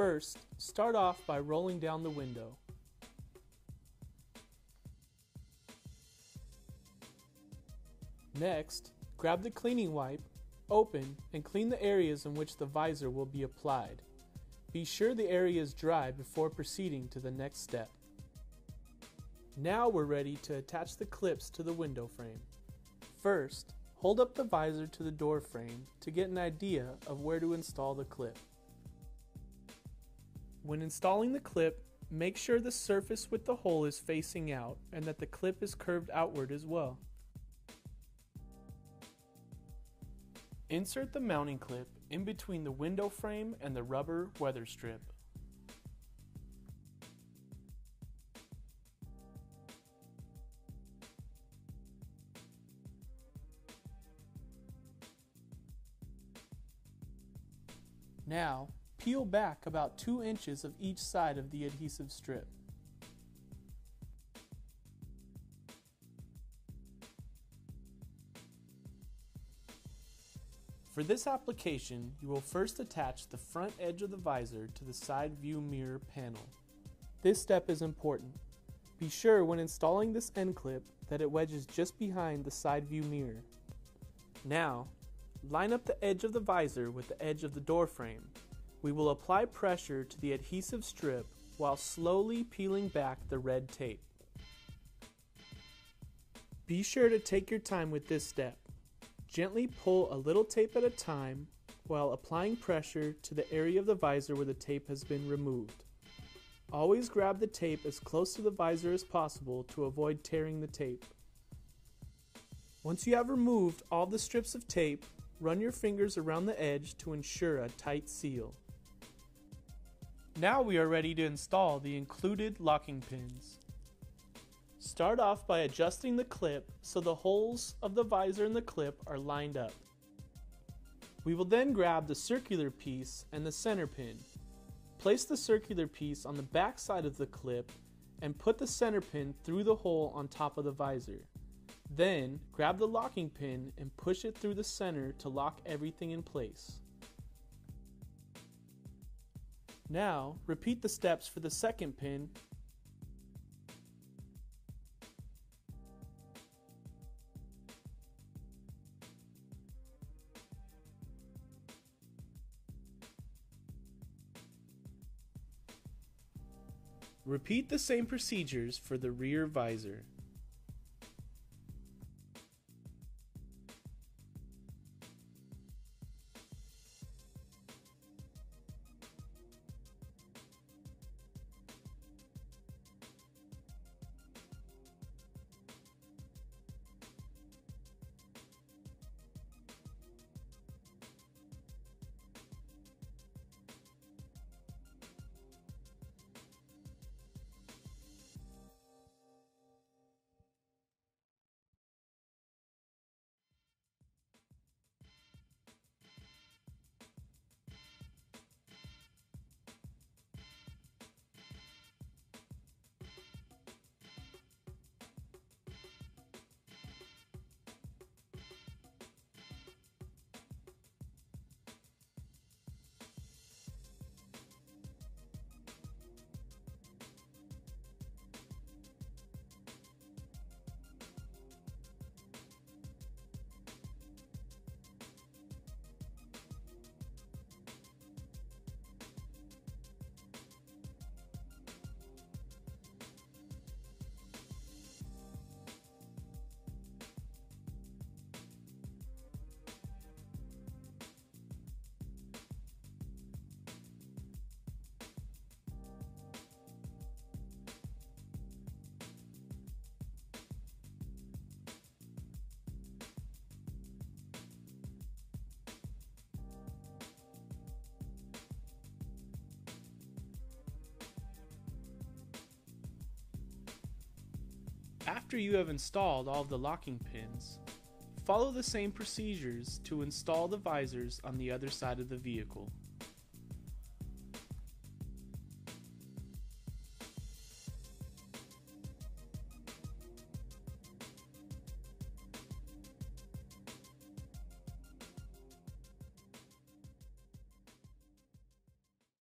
First, start off by rolling down the window. Next, grab the cleaning wipe, open, and clean the areas in which the visor will be applied. Be sure the area is dry before proceeding to the next step. Now we're ready to attach the clips to the window frame. First, hold up the visor to the door frame to get an idea of where to install the clip. When installing the clip, make sure the surface with the hole is facing out and that the clip is curved outward as well. Insert the mounting clip in between the window frame and the rubber weather strip. Now, peel back about 2 inches of each side of the adhesive strip. For this application, you will first attach the front edge of the visor to the side view mirror panel. This step is important. Be sure when installing this end clip that it wedges just behind the side view mirror. Now, line up the edge of the visor with the edge of the door frame. We will apply pressure to the adhesive strip while slowly peeling back the red tape. Be sure to take your time with this step. Gently pull a little tape at a time while applying pressure to the area of the visor where the tape has been removed. Always grab the tape as close to the visor as possible to avoid tearing the tape. Once you have removed all the strips of tape, run your fingers around the edge to ensure a tight seal. Now we are ready to install the included locking pins. Start off by adjusting the clip so the holes of the visor and the clip are lined up. We will then grab the circular piece and the center pin. Place the circular piece on the back side of the clip and put the center pin through the hole on top of the visor. Then, grab the locking pin and push it through the center to lock everything in place. Now, repeat the steps for the second pin. Repeat the same procedures for the rear visor. After you have installed all of the locking pins, follow the same procedures to install the visors on the other side of the vehicle.